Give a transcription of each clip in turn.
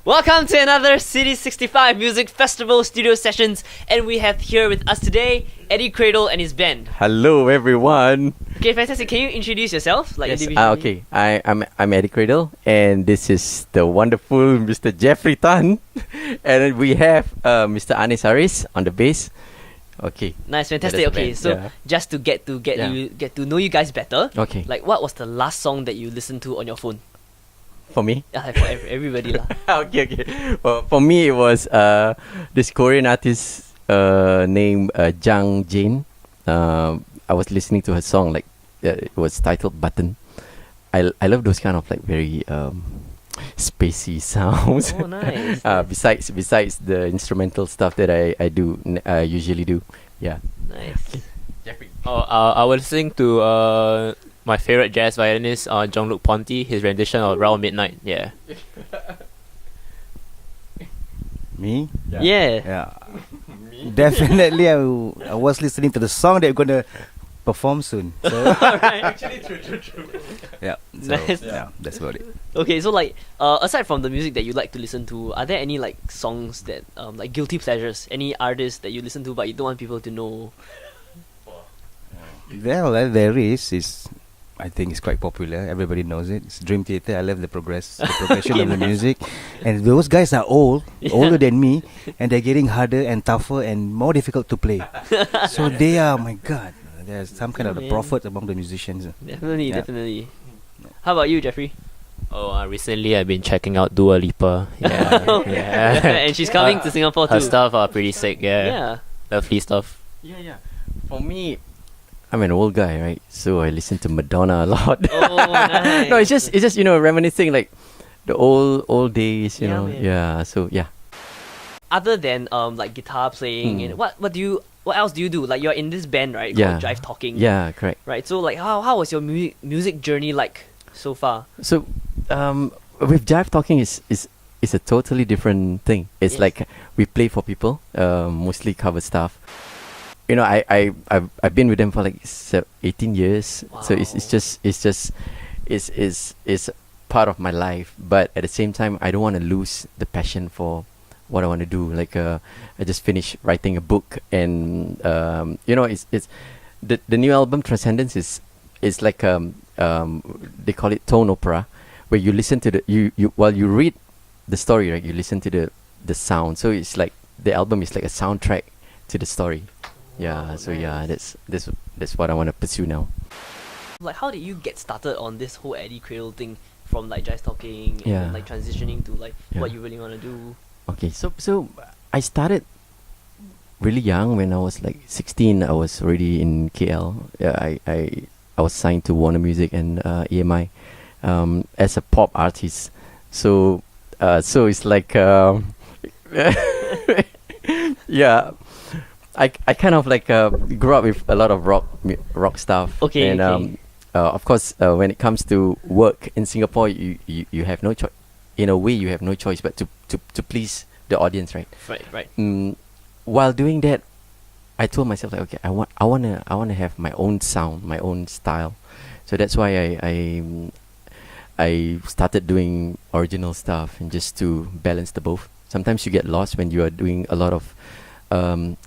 Welcome to another CITY65 Music Festival studio sessions, and we have here with us today Addy Cradle and his band. Hello, everyone. Okay, fantastic. Can you introduce yourself, like Yes. individually? Okay. I'm Addy Cradle, and this is the wonderful Mr. Jeffrey Tan, and we have Mr. Aris on the bass. Okay. Nice, fantastic. That is the Okay, band, so yeah. just to get to know you guys better. Okay. Like, what was the last song that you listened to on your phone? For me. For everybody lah. Okay. Well, for me, it was this Korean artist named Jang Jane. I was listening to her song, like it was titled Button. I love those kind of like very spacey sounds. Oh, nice. Besides the instrumental stuff that I usually do. Yeah. Nice. Jeffrey. I was listening to my favorite jazz violinist, Jean-Luc Ponty, his rendition of Round Midnight. Yeah. Me? Yeah. Definitely, I was listening to the song that we're gonna perform soon. So, Actually, true. yeah. So, Nice. yeah, that's about it. Okay, so like, aside from the music that you like to listen to, are there any like songs that like guilty pleasures? Any artists that you listen to but you don't want people to know? Well, there is. I think it's quite popular. Everybody knows it. It's Dream Theater. I love the progression of the music, and those guys are older than me, and they're getting harder and tougher and more difficult to play. So they are, my God, there's some kind of the prophet among the musicians. Definitely. How about you, Jeffrey? Recently I've been checking out Dua Lipa. Yeah. And she's coming to Singapore too. Her stuff are pretty sick. Yeah. Yeah. Lovely stuff. Yeah. For me, I'm an old guy, right? So I listen to Madonna a lot. Oh, nice. No, it's just reminiscing like the old days, you Yeah, know. man. Yeah. So yeah. Other than like guitar playing and what else do you do? Like, you're in this band, right? Yeah. Called Drive Talking. Yeah. Correct. Right. So like, how was your music journey like so far? So with Jive Talking is a totally different thing. It's Yes. like we play for people, mostly cover stuff. You know, I've been with them for like 18 years. So it's part of my life. But at the same time, I don't want to lose the passion for what I want to do. Like I just finished writing a book, and you know, it's the new album Transcendence is like they call it tone opera, where you listen to you while you read the story, right? You listen to the sound. So it's like the album is like a soundtrack to the story. Yeah. So yeah, that's what I want to pursue now. Like, how did you get started on this whole Addy Cradle thing, from like Drive Talking and Yeah. then, like transitioning to like Yeah. what you really want to do? Okay. So I started really young. When I was like 16, I was already in KL. Yeah, I was signed to Warner Music and EMI as a pop artist. So it's like yeah. I kind of like grew up with a lot of rock stuff. Okay, And okay. of course, when it comes to work in Singapore, you have no choice. In a way, you have no choice but to please the audience, right? Right. While doing that, I told myself, like, okay, I wanna have my own sound, my own style. So that's why I started doing original stuff, and just to balance the both. Sometimes you get lost when you are doing a lot of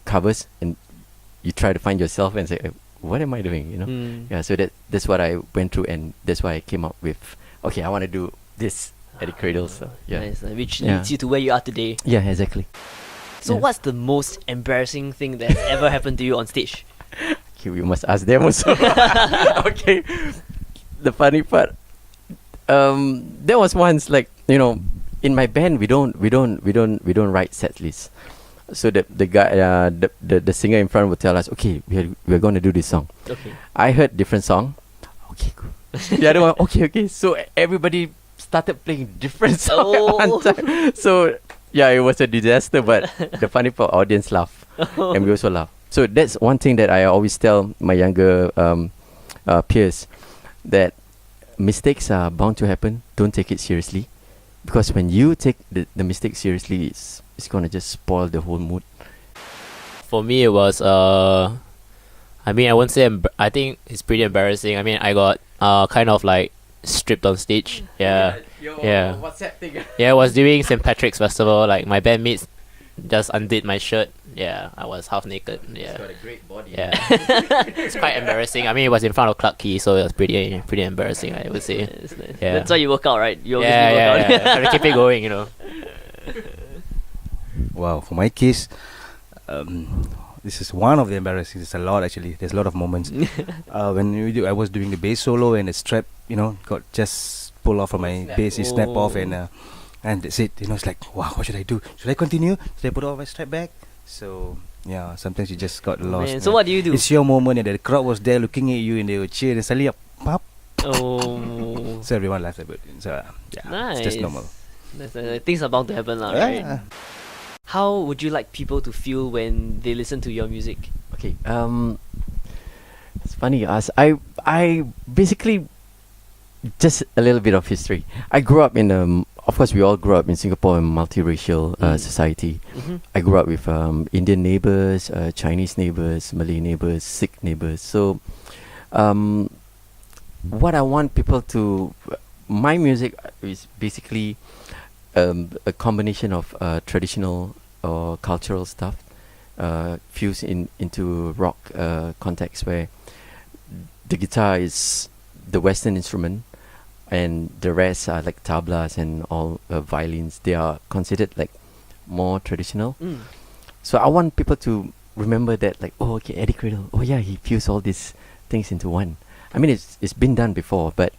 covers, and you try to find yourself and say, what am I doing, you know? Yeah. So that's what I went through, and that's why I came up with, okay, I want to do this Addy Cradle. So yeah. Nice. Which Yeah. leads you to where you are today. Yeah, exactly. So Yeah. what's the most embarrassing thing that's ever happened to you on stage? Okay, we must ask them also. Okay. The funny part, there was once, like, you know, in my band we don't write set lists. So the guy, the singer in front would tell us, okay, we're going to do this song. Okay. I heard different song. Okay, cool. The other one, okay. So everybody started playing different song at one time. So yeah, it was a disaster. But the funny part, audience laugh, and we also laugh. So that's one thing that I always tell my younger peers, that mistakes are bound to happen. Don't take it seriously, because when you take the mistake seriously, it's gonna just spoil the whole mood. For me, it was I mean, I wouldn't say I think it's pretty embarrassing. I mean, I got kind of like stripped on stage. Yeah. Yeah. What's that thing? Yeah, I was doing St. Patrick's Festival. Like my bandmates just undid my shirt. Yeah, I was half naked. Yeah. Got a great body. Yeah. It's quite embarrassing. I mean, it was in front of Clark Key, so it was pretty embarrassing, I would say. It's nice. Yeah. That's why you work out, right? You obviously Yeah, work out. yeah. Try to keep it going, you know. Wow, for my case, this is one of the embarrassing. There's a lot actually. There's a lot of moments. I was doing the bass solo and the strap, got just pulled off from my bass. It snapped off and that's it. It's like, wow, what should I do? Should I continue? Should I put off my strap back? So yeah, sometimes you just got lost. Man, so what do you do? It's your moment, and the crowd was there looking at you, and they would cheer, and suddenly pop. Oh, So everyone laughed about it. So yeah, nice. it's just normal. Things are bound to happen, lah, right? How would you like people to feel when they listen to your music? Okay. It's funny you ask. I basically just a little bit of history. I grew up in of course we all grew up in Singapore, a multiracial society. Mm-hmm. I grew up with Indian neighbors, Chinese neighbors, Malay neighbors, Sikh neighbors. So, what I want people to, my music is basically a combination of traditional or cultural stuff fused into rock context, where the guitar is the Western instrument and the rest are like tablas and all violins. They are considered like more traditional. So I want people to remember that, like, oh, okay, Addy Cradle, oh yeah, he fused all these things into one. I mean, it's been done before, but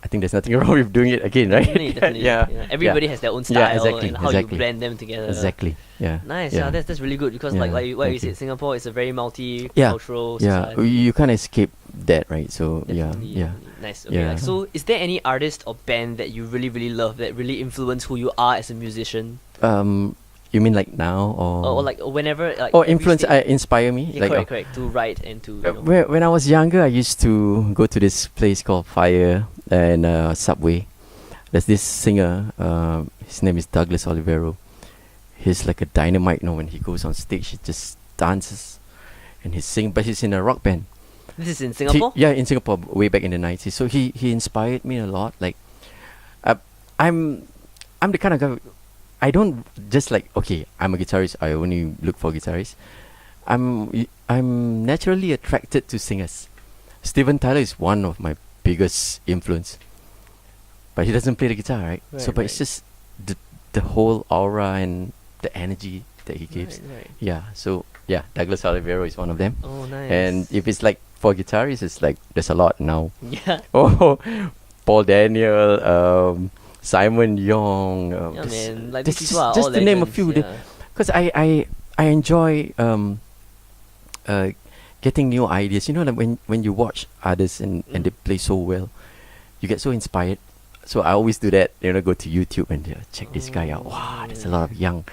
I think there's nothing wrong with doing it again, right? Definitely. Yeah. Everybody has their own style exactly, and how exactly. you blend them together. Exactly. Yeah. Nice. Yeah. That's really good because like what you Thank said, you. Singapore is a very multicultural Yeah, society. you can't escape that, right? So Definitely. yeah. Nice. Okay. Yeah. Like, so, is there any artist or band that you really, really love that really influence who you are as a musician, You mean like now or like whenever? Like, or every influence stage- inspire me? Yeah, like correct. To write and to. when I was younger, I used to go to this place called Fire and Subway. There's this singer. His name is Douglas Olivero. He's like a dynamite. When he goes on stage, he just dances, and he's singing. But he's in a rock band. This is in Singapore. Yeah, in Singapore, way back in the 90s. So he inspired me a lot. Like, I'm the kind of guy. I don't just like, okay, I'm a guitarist. I only look for guitarists. I'm naturally attracted to singers. Steven Tyler is one of my biggest influence, but he doesn't play the guitar, right? But it's just the whole aura and the energy that he gives. Right. Yeah. So yeah, Douglas Olivero is one of them. Oh, nice. And if it's like for guitarists, it's like there's a lot now. Yeah. Oh, Paul Daniel, Simon Young. Yeah, man. Like just these people are just all to name a legends, few. yeah. Because I enjoy getting new ideas. Like when you watch others and they play so well, you get so inspired. So I always do that. Go to YouTube and check this guy out. Wow, there's a lot of young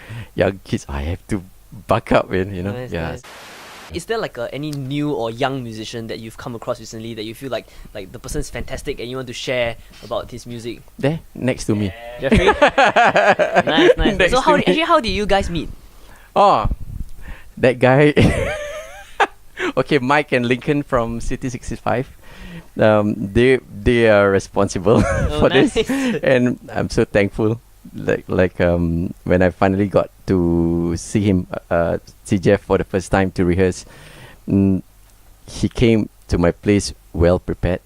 kids. I have to buck up, man. Nice, yeah. nice. Is there like any new or young musician that you've come across recently that you feel like the person's fantastic and you want to share about his music? There, next to me. Jeffrey? Nice. Next So to me. how did you guys meet? Oh, that guy. Okay, Mike and Lincoln from CITY65. They are responsible for nice. this, and I'm so thankful. When I finally got to see him, see Jeff for the first time to rehearse, he came to my place well prepared,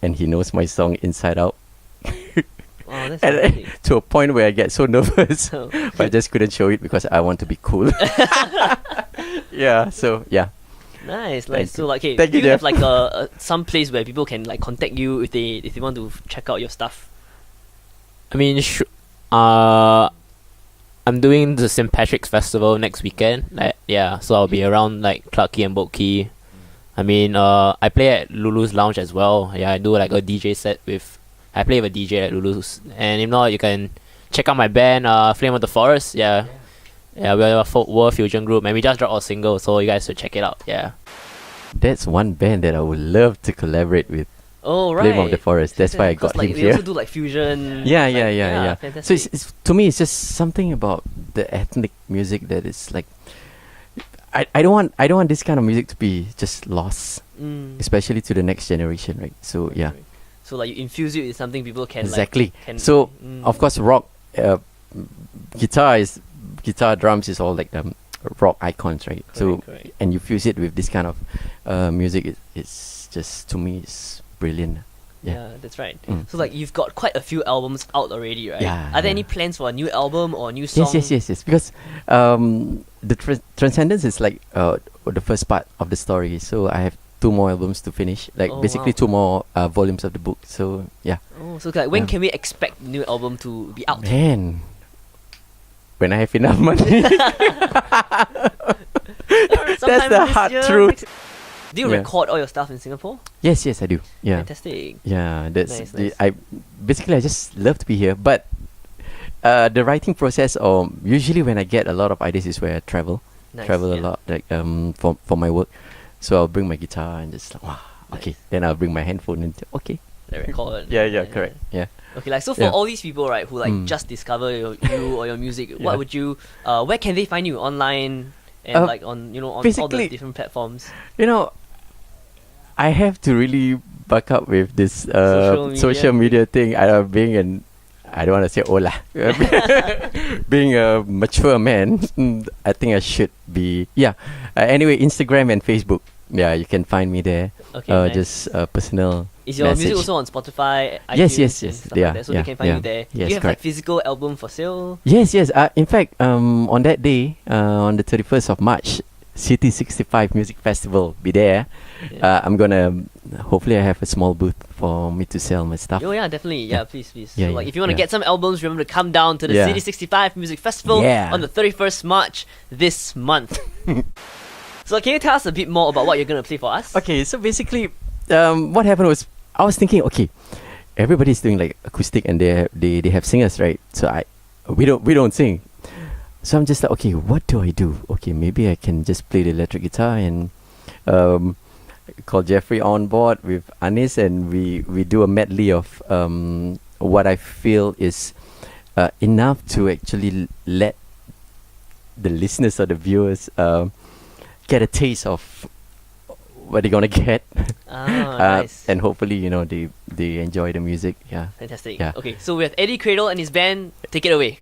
and he knows my song inside out. Oh, that's And lovely. to a point where I get so nervous, Oh. but I just couldn't show it because I want to be cool. Yeah. So yeah. Nice. Thank So like, okay, Thank do you, you have Jeff. like some place where people can like contact you if they want to check out your stuff? I mean, I'm doing the St. Patrick's Festival next weekend. So I'll be around like Clarke Quay and Boat Quay. I mean, I play at Lulu's Lounge as well. Yeah, I do like a DJ set I play with a DJ at Lulu's. And if not, you can check out my band, Flame of the Forest. Yeah, we're a folk war fusion group, and we just dropped a single, so you guys should check it out. Yeah. That's one band that I would love to collaborate with. Oh, right. Flame of the Forest. That's why I got him they here. also do like fusion. Yeah. Fantastic. So it's to me, it's just something about the ethnic music that is like, I don't want this kind of music to be just lost, especially to the next generation, right? So yeah, So like you infuse it with something people can exactly. Like, can, So of course, rock, guitar, drums is all like rock icons, right? So correct. and you fuse it with this kind of music. It's just, to me, it's brilliant. Yeah, that's right. Mm. So like you've got quite a few albums out already, right? Yeah, Are there yeah. any plans for a new album or a new song? Yes. Because the Transcendence is like the first part of the story. So I have 2 more albums to finish. Like Oh, basically wow. 2 more volumes of the book. So yeah. Oh, so like when Yeah. can we expect the new album to be out? Man, when I have enough money. Sometime That's the this hard year, truth. Do you Yeah. record all your stuff in Singapore? Yes, I do. Yeah. Fantastic. Yeah, that's Nice. I just love to be here, but the writing process, or usually when I get a lot of ideas, is where I travel Nice. a yeah. lot, like for my work. So I'll bring my guitar and just like, wow, okay. Then I'll bring my handphone and okay. The record. Yeah, correct. Yeah. Okay, like so for Yeah. all these people, right, who like Mm. just discover you or your music, Yeah. what would you? Where can they find you online and like on on all the basically- different platforms? You know, I have to really buck up with this Social social media thing. Being an, I don't want to say ola, being a mature man, I think I should be. Yeah. Anyway, Instagram and Facebook. Yeah, you can find me there. Okay, nice. Just personal. Is your music message. also on Spotify? Yes, iTunes, and yes. stuff Yeah, like that, so yeah, they can find yeah. you there. Yes, Do you have correct. like physical album for sale? Yes. In fact, on that day, on the 31st of March, CITY65 Music Festival, be there. Yeah. I'm gonna, hopefully I have a small booth for me to sell my stuff. Oh yeah, definitely. Yeah, please. Yeah, so like yeah, if you want to yeah. get some albums, remember to come down to the Yeah. CITY65 Music Festival Yeah. on the 31st March this month. So can you tell us a bit more about what you're gonna play for us? Okay, so basically, what happened was, I was thinking, okay, everybody's doing like acoustic and they have singers, right? So we don't sing. So I'm just like, okay, what do I do? Okay, maybe I can just play the electric guitar and call Jeffrey on board with Anis, and we do a medley of what I feel is enough to actually let the listeners or the viewers get a taste of what they're gonna get. Nice. And hopefully, they enjoy the music. Yeah. Fantastic. Yeah. Okay, so we have Addy Cradle and his band. Take it away.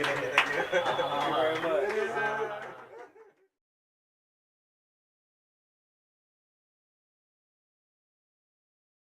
Thank you very much.